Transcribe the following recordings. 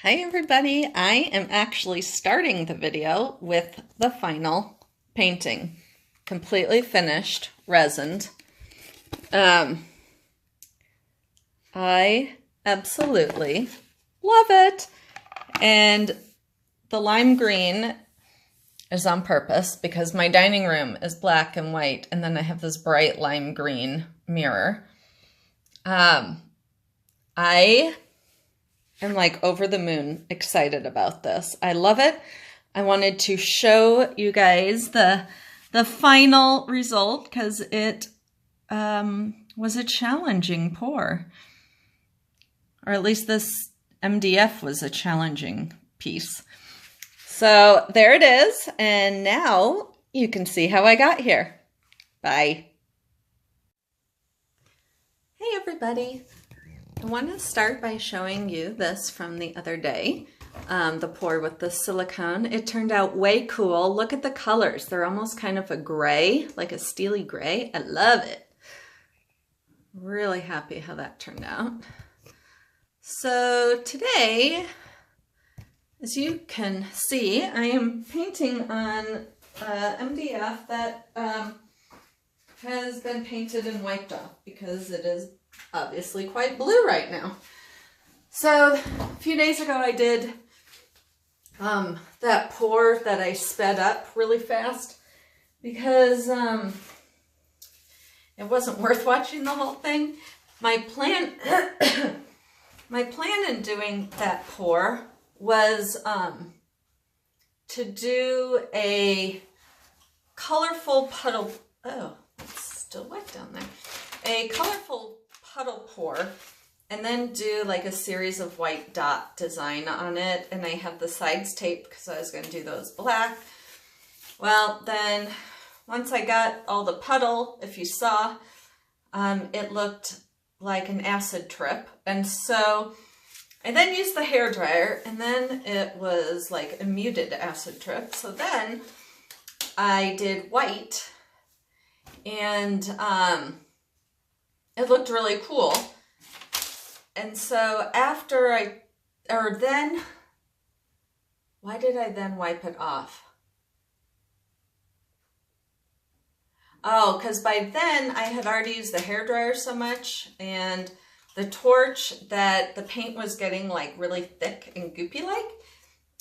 Hi everybody, I am actually starting the video with the final painting. Completely finished, resined. I absolutely love it. And the lime green is on purpose because my dining room is black and white, and then I have this bright lime green mirror. I am like over the moon excited about this. I love it. I wanted to show you guys the final result because it was a challenging pour. Or at least this MDF was a challenging piece. So there it is. And now you can see how I got here. Bye. Hey everybody. I want to start by showing you this from the other day, the pour with the silicone. It turned out way cool. Look at the colors. They're almost kind of a gray, like a steely gray. I love it. Really happy how that turned out. So today, as you can see, I am painting on MDF that has been painted and wiped off because it is obviously quite blue right now. So a few days ago I did that pour that I sped up really fast because it wasn't worth watching the whole thing. My plan in doing that pour was to do a colorful puddle. Oh, it's still wet down there. A colorful puddle pour, and then do like a series of white dot design on it. And I have the sides taped because I was going to do those black. Well, then once I got all the puddle, if you saw, it looked like an acid trip. And so I then used the hairdryer, and then it was like a muted acid trip. So then I did white, and it looked really cool. And so why did I then wipe it off? Oh, because by then I had already used the hairdryer so much, and the torch, that the paint was getting like really thick and goopy like.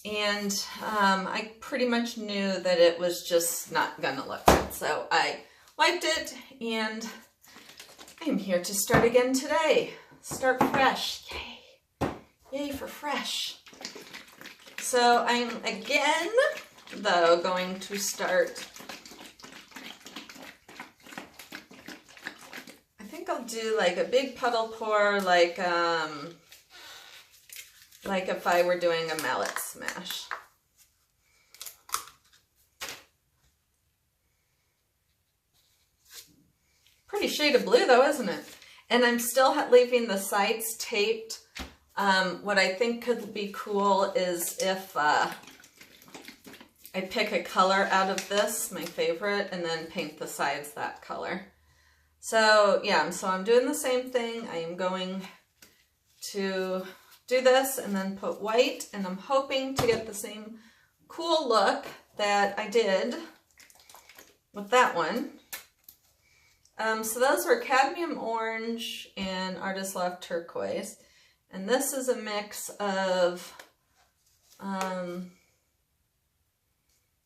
And I pretty much knew that it was just not gonna look good. So I wiped it, and I'm here to start again today. Start fresh. Yay. Yay for fresh. So I'm again, though, going to start. I think I'll do like a big puddle pour, like if I were doing a mallet smash. Pretty shade of blue though, isn't it? And I'm still leaving the sides taped. What I think could be cool is if I pick a color out of this, my favorite, and then paint the sides that color. So yeah, so I'm doing the same thing. I am going to do this and then put white, and I'm hoping to get the same cool look that I did with that one. So those were cadmium orange and Artist Loft turquoise. And this is a mix of,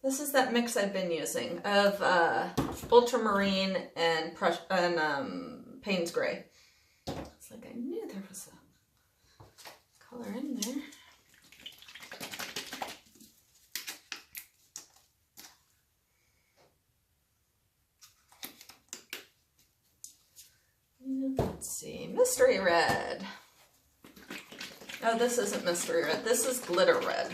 this is that mix I've been using of ultramarine and Payne's Gray. It's like I knew there was a color in there. Let's see, Mystery Red. Oh, this isn't Mystery Red. This is Glitter Red.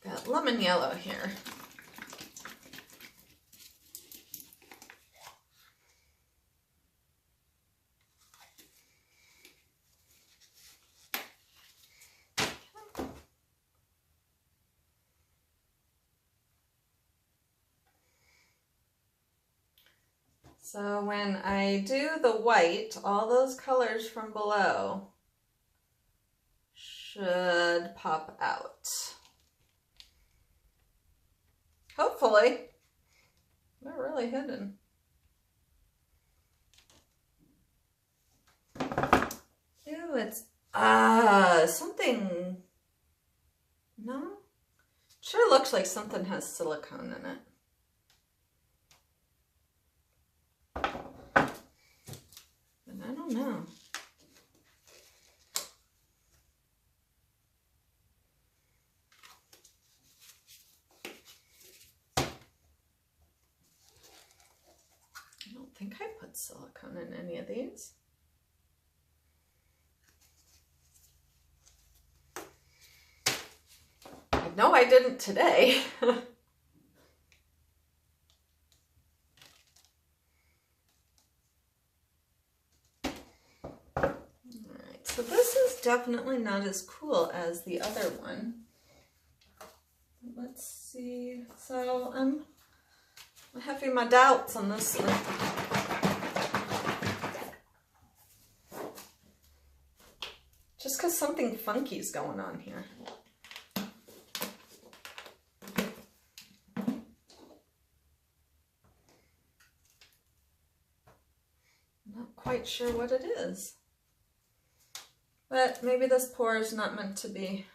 Got lemon yellow here. So when I do the white, all those colors from below should pop out. Hopefully. They're really hidden. Ew, it's something. No? Sure looks like something has silicone in it. But I don't know. I don't think I put silicone in any of these. No, I didn't today. Alright, so this is definitely not as cool as the other one. Let's see. So I'm having my doubts on this one. Just because something funky is going on here. Not quite sure what it is. But maybe this pour is not meant to be.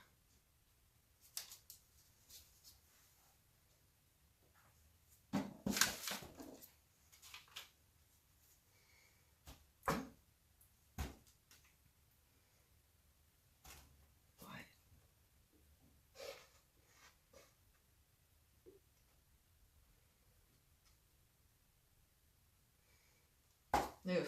Ooh.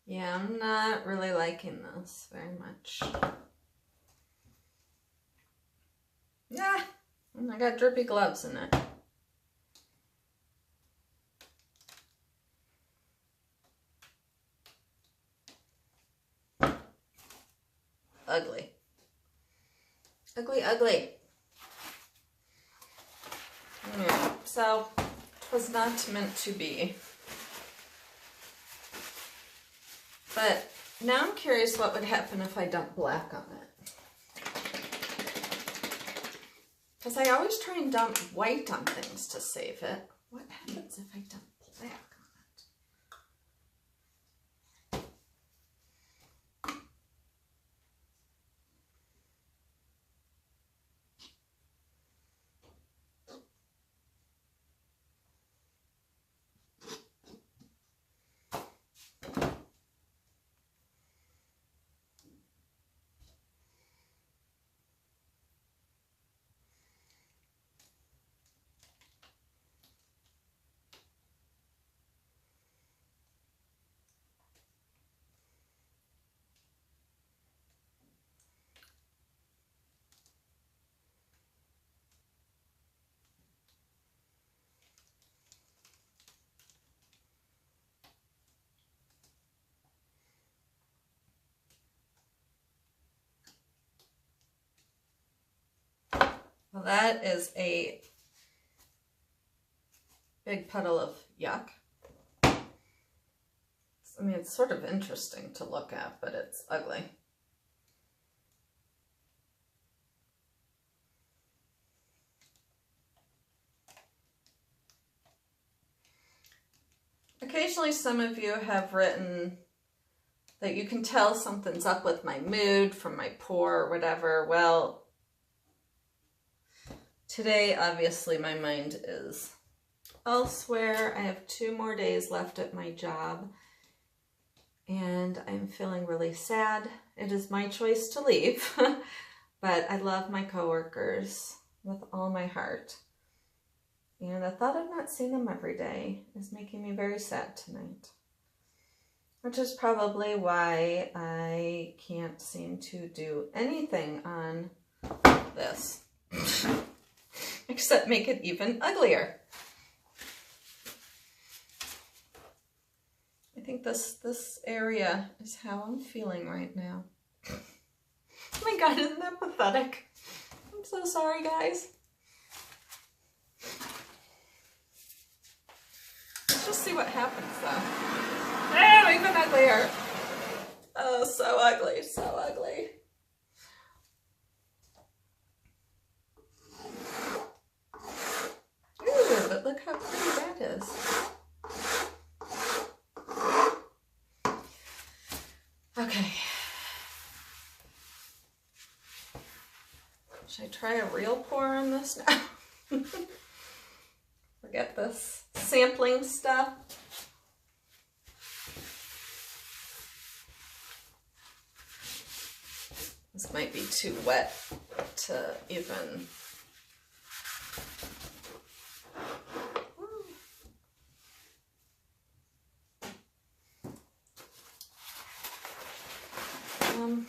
Yeah, I'm not really liking this very much. Yeah, and I got drippy gloves in it. Ugly. Ugly, ugly. Yeah, so it was not meant to be. But now I'm curious what would happen if I dump black on it. Because I always try and dump white on things to save it. What happens if I dump black on it? Well, that is a big puddle of yuck. I mean, it's sort of interesting to look at, but it's ugly. Occasionally, some of you have written that you can tell something's up with my mood from my pour or whatever. Well, today, obviously, my mind is elsewhere. I have 2 more days left at my job, and I'm feeling really sad. It is my choice to leave, but I love my coworkers with all my heart. And the thought of not seeing them every day is making me very sad tonight. which is probably why I can't seem to do anything on this, except make it even uglier. I think this area is how I'm feeling right now. Oh my God, isn't that pathetic? I'm so sorry, guys. Let's just see what happens, though. Oh, even uglier. Oh, so ugly, so ugly. Ooh, but look how pretty that is. Okay. Should I try a real pour on this now? Forget this sampling stuff. This might be too wet to even... I'm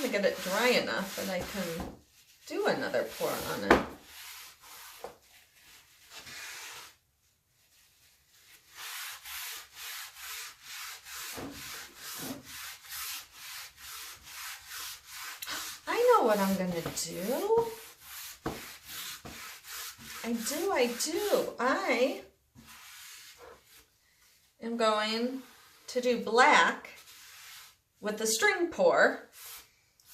gonna get it dry enough that I can do another pour on it. I know what I'm gonna do. I am going to do black with the string pour,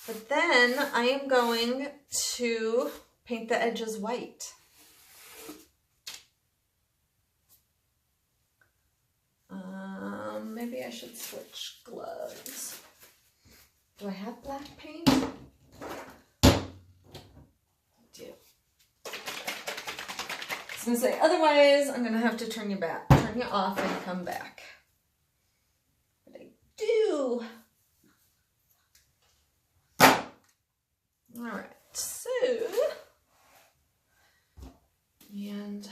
but then I am going to paint the edges white. Maybe I should switch gloves. Do I have black paint? I do. I was gonna say, otherwise I'm gonna have to turn you off and come back. But I do. All right, so, and,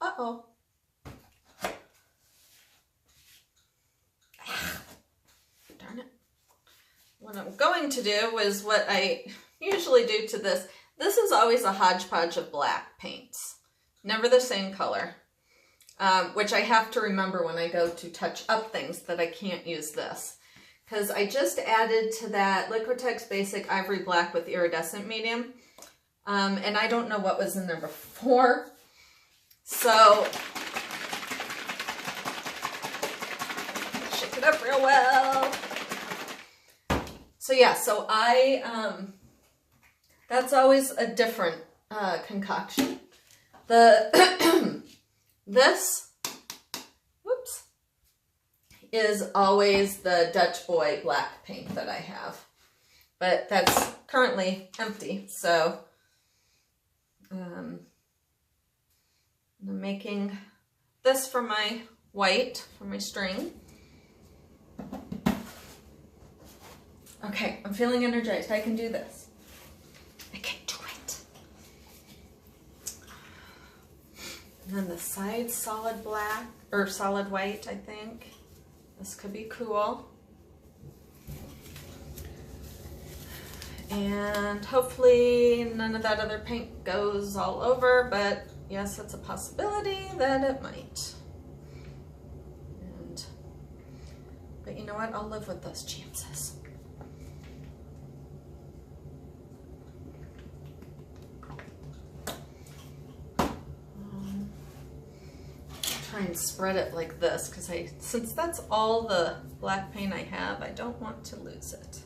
uh-oh. Darn it. What I'm going to do is what I usually do to this. This is always a hodgepodge of black paints. Never the same color. Which I have to remember when I go to touch up things that I can't use this. Because I just added to that Liquitex Basic Ivory Black with Iridescent Medium. And I don't know what was in there before. So, shake it up real well. So yeah, so that's always a different concoction. This, whoops, is always the Dutch Boy black paint that I have. But that's currently empty, so I'm making this for my white, for my string. Okay, I'm feeling energized. I can do this. I can do it. And then the sides solid black, or solid white, I think. This could be cool. And hopefully none of that other paint goes all over, but yes, it's a possibility that it might. But you know what? I'll live with those chances. Try and spread it like this because since that's all the black paint I have, I don't want to lose it.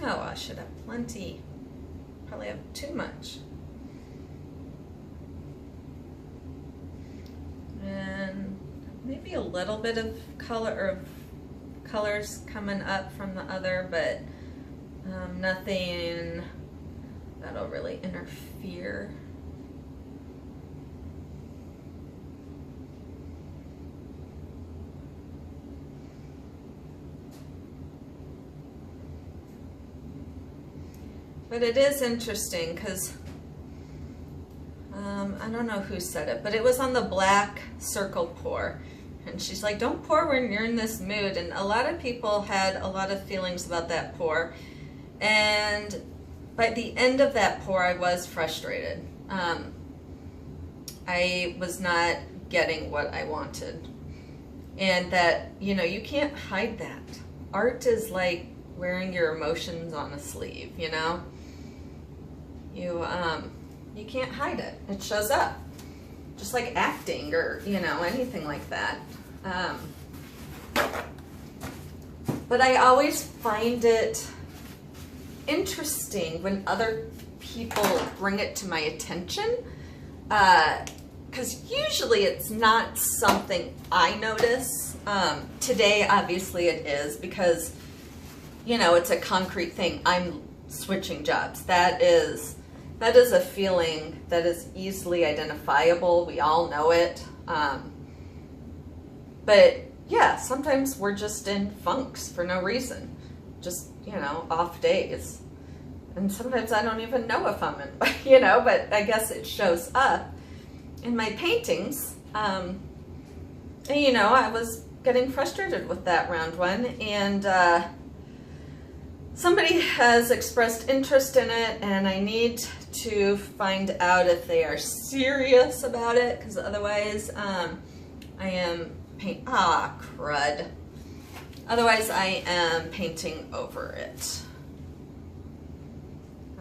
Oh, I should have plenty. Probably have too much. And maybe a little bit of color or colors coming up from the other, but nothing that'll really interfere. But it is interesting because I don't know who said it, but it was on the black circle pour. And she's like, don't pour when you're in this mood. And a lot of people had a lot of feelings about that pour. And by the end of that pour, I was frustrated. I was not getting what I wanted. And that, you know, you can't hide that. Art is like wearing your emotions on a sleeve, you know? You can't hide it. It shows up. Just like acting or, you know, anything like that. But I always find it interesting when other people bring it to my attention. Because usually it's not something I notice. Today, obviously it is because, you know, it's a concrete thing. I'm switching jobs. That is a feeling that is easily identifiable. We all know it. But yeah, sometimes we're just in funks for no reason. Just, you know, off days. And sometimes I don't even know if I'm in, you know, but I guess it shows up in my paintings. And, you know, I was getting frustrated with that round one, and somebody has expressed interest in it, and I need to find out if they are serious about it, because otherwise I am crud. Otherwise I am painting over it.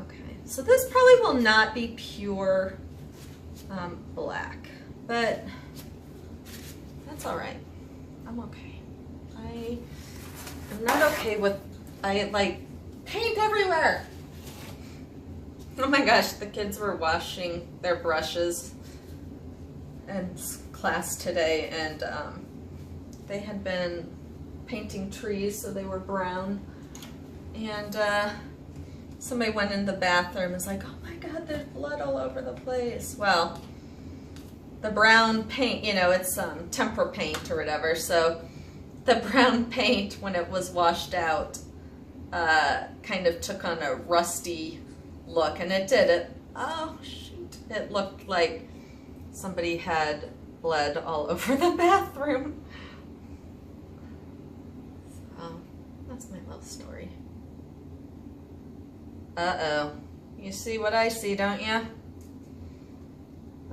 Okay, so this probably will not be pure black, but that's all right. I'm okay. I am not okay with, I like paint everywhere. Oh my gosh, the kids were washing their brushes in class today, and they had been painting trees, so they were brown, and somebody went in the bathroom and was like, oh my god, there's blood all over the place. Well, the brown paint, you know, it's tempera paint or whatever, so the brown paint, when it was washed out, kind of took on a rusty look, and it did it. Oh shoot, it looked like somebody had blood all over the bathroom. So that's my little story. Uh-oh. You see what I see, don't you?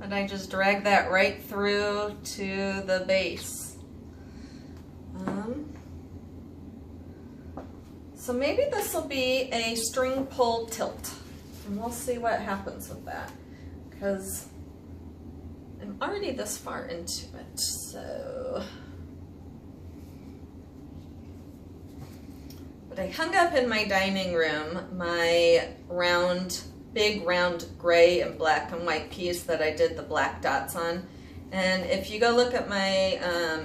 And I just drag that right through to the base. So maybe this will be a string pull tilt, and we'll see what happens with that, because I'm already this far into it. So, but I hung up in my dining room my big round gray and black and white piece that I did the black dots on. And if you go look at my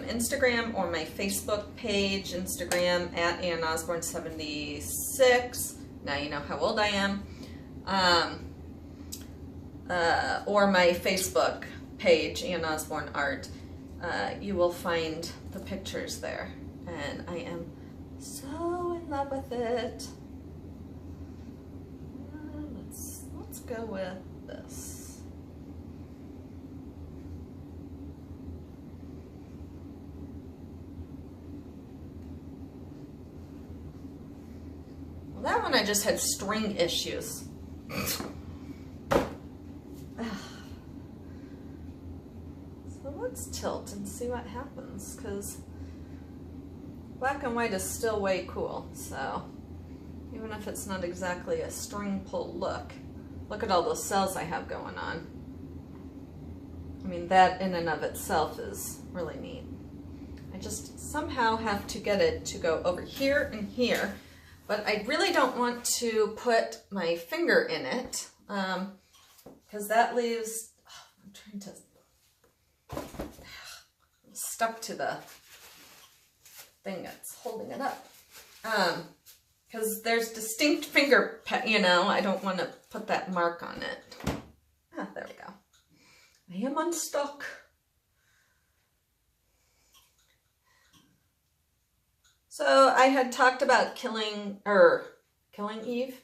Instagram or my Facebook page, Instagram at Ann Osborne 76, now you know how old I am, or my Facebook page, Ann Osborne Art, you will find the pictures there. And I am so in love with it. Let's go with this. That one I just had string issues. So let's tilt and see what happens, because black and white is still way cool. So even if it's not exactly a string pull look, look at all those cells I have going on. I mean, that in and of itself is really neat. I just somehow have to get it to go over here and here. But I really don't want to put my finger in it, because that leaves, I'm trying to, I'm stuck to the thing that's holding it up. Because there's distinct finger, you know, I don't want to put that mark on it. Ah, there we go. I am unstuck. So I had talked about killing Eve.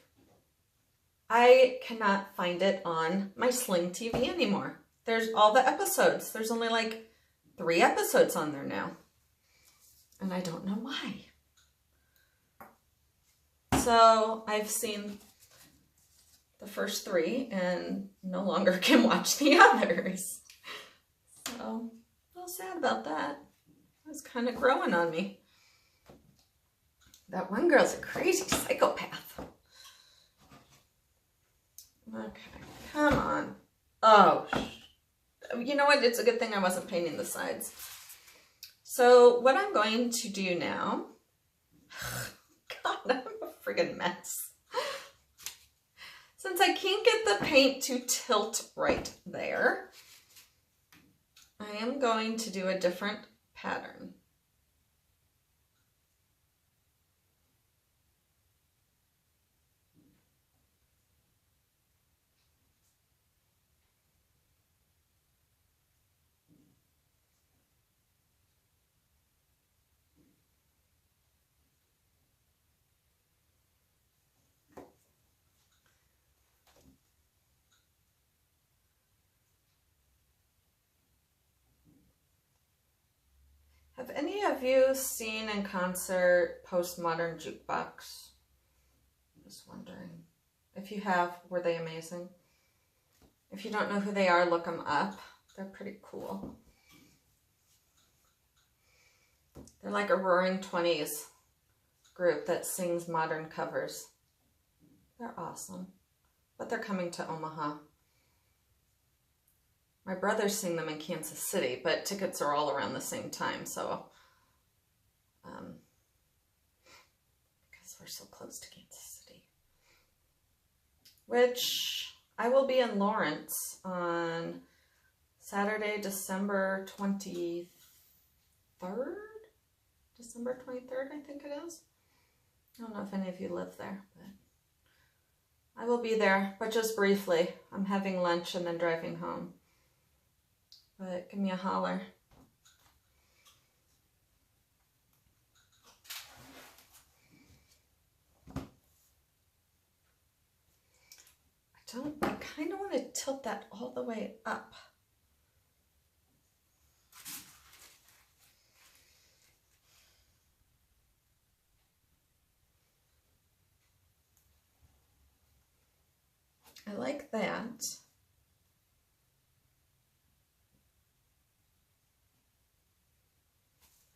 I cannot find it on my Sling TV anymore. There's all the episodes. There's only like 3 episodes on there now. And I don't know why. So I've seen the first 3 and no longer can watch the others. So a little sad about that. It was kind of growing on me. That one girl's a crazy psychopath. Okay, come on. Oh, you know what? It's a good thing I wasn't painting the sides. So what I'm going to do now, God, I'm a friggin' mess. Since I can't get the paint to tilt right there, I am going to do a different pattern. Have any of you seen in concert Postmodern Jukebox? Just wondering. If you have, were they amazing? If you don't know who they are, look them up. They're pretty cool. They're like a roaring 20s group that sings modern covers. They're awesome. But they're coming to Omaha. My brothers sing them in Kansas City, but tickets are all around the same time, so because we're so close to Kansas City. Which I will be in Lawrence on Saturday, December 23rd? December 23rd, I think it is. I don't know if any of you live there, but I will be there, but just briefly. I'm having lunch and then driving home. But give me a holler. I kind of want to tilt that all the way up. I like that.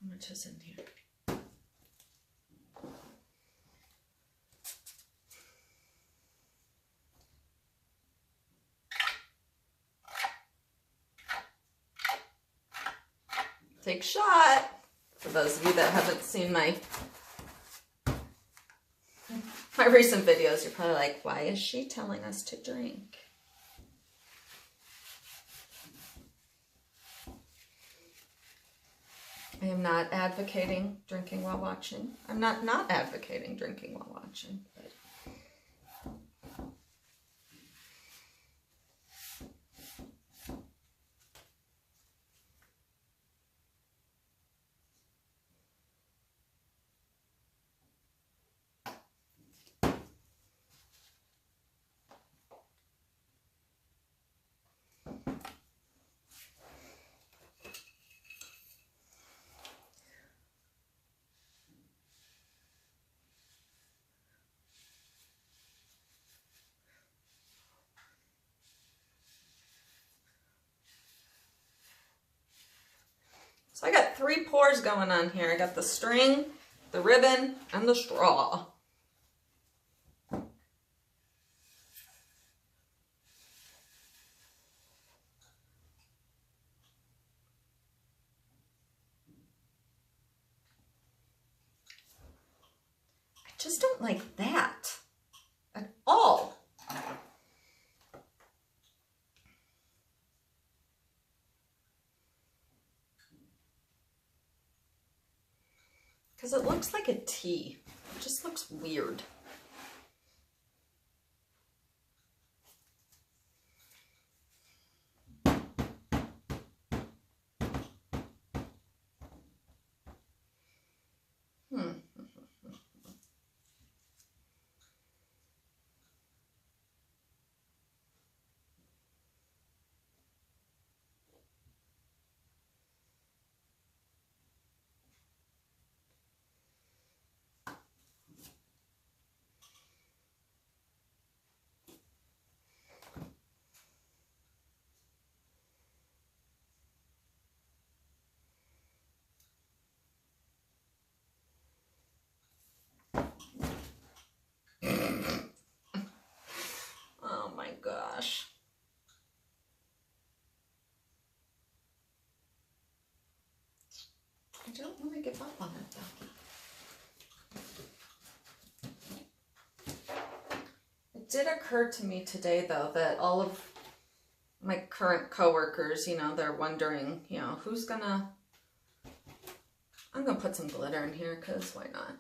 How much is in here? Take shot. For those of you that haven't seen my recent videos, you're probably like, why is she telling us to drink? I am not advocating drinking while watching. I'm not advocating drinking while watching, but so I got 3 pours going on here. I got the string, the ribbon, and the straw. I just don't like that at all. Because it looks like a T. It just looks weird. gosh. I don't want to give up on it though. It did occur to me today though that all of my current coworkers, you know, they're wondering, you know, I'm gonna put some glitter in here because why not?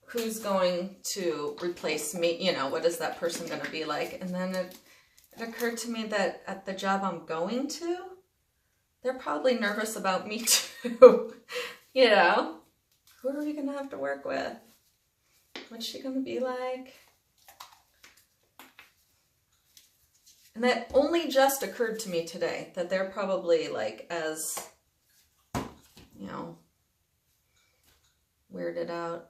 Who's going to replace me? You know, what is that person gonna be like? And then it occurred to me that at the job I'm going to, they're probably nervous about me too. You know, who are we gonna have to work with? What's she gonna be like? And that only just occurred to me today, that they're probably like as, you know, weirded out.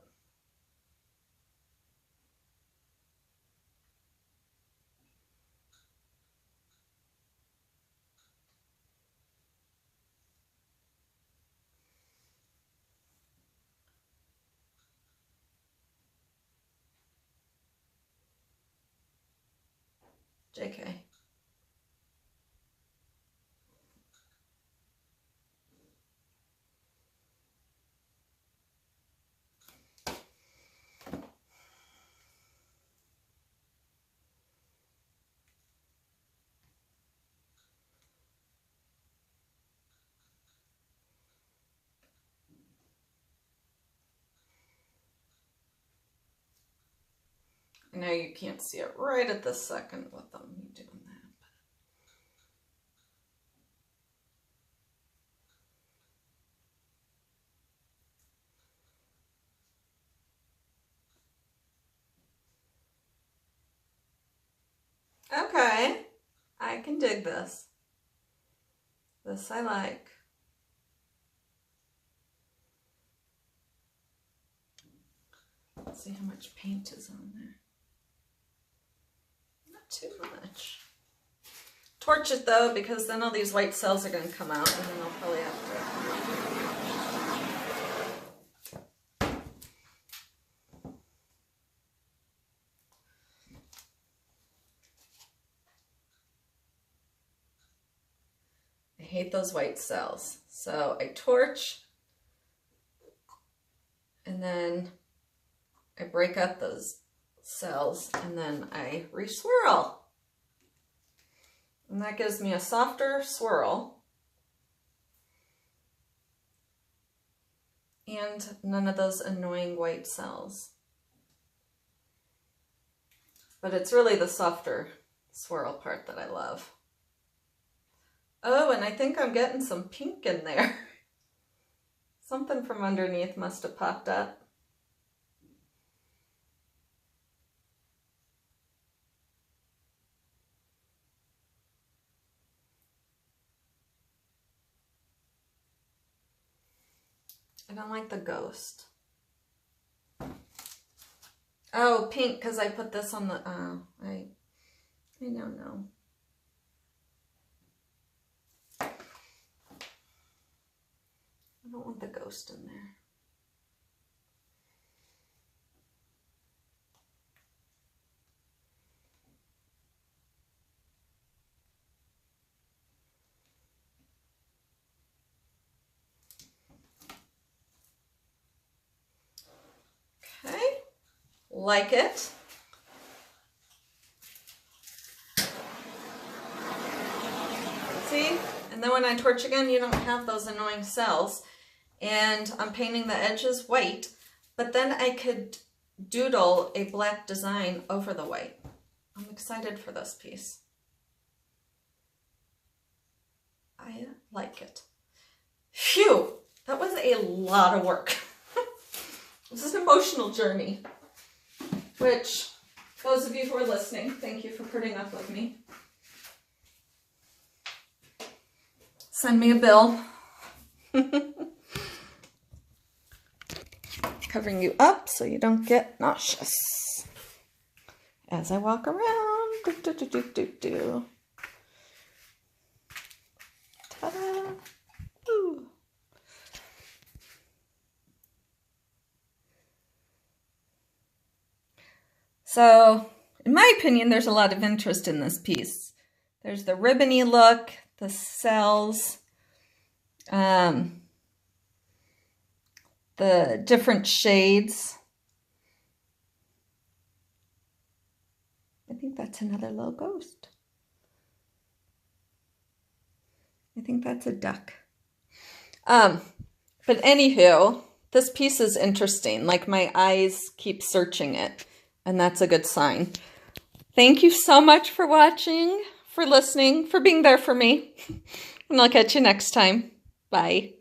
JK. I know you can't see it right at this second with them doing that. Okay, I can dig this. This I like. Let's see how much paint is on there. Not too much. Torch it though, because then all these white cells are going to come out and then I'll probably have to... I hate those white cells. So I torch and then I break up those cells and then I re-swirl. And that gives me a softer swirl. And none of those annoying white cells. But it's really the softer swirl part that I love. Oh, and I think I'm getting some pink in there. Something from underneath must have popped up. I don't like the ghost. Oh, pink, because I put this on the, I don't know. I don't want the ghost in there. Okay, like it. See? And then when I torch again, you don't have those annoying cells. And I'm painting the edges white, but then I could doodle a black design over the white. I'm excited for this piece. I like it. Phew, that was a lot of work. This is an emotional journey, which those of you who are listening, thank you for putting up with me. Send me a bill. Covering you up so you don't get nauseous as I walk around. Ta-da! Ooh. So in my opinion, there's a lot of interest in this piece. There's the ribbony look, the cells, the different shades. I think that's another little ghost. I think that's a duck. But anywho, this piece is interesting. Like, my eyes keep searching it, and that's a good sign. Thank you so much for watching, for listening, for being there for me. And I'll catch you next time. Bye.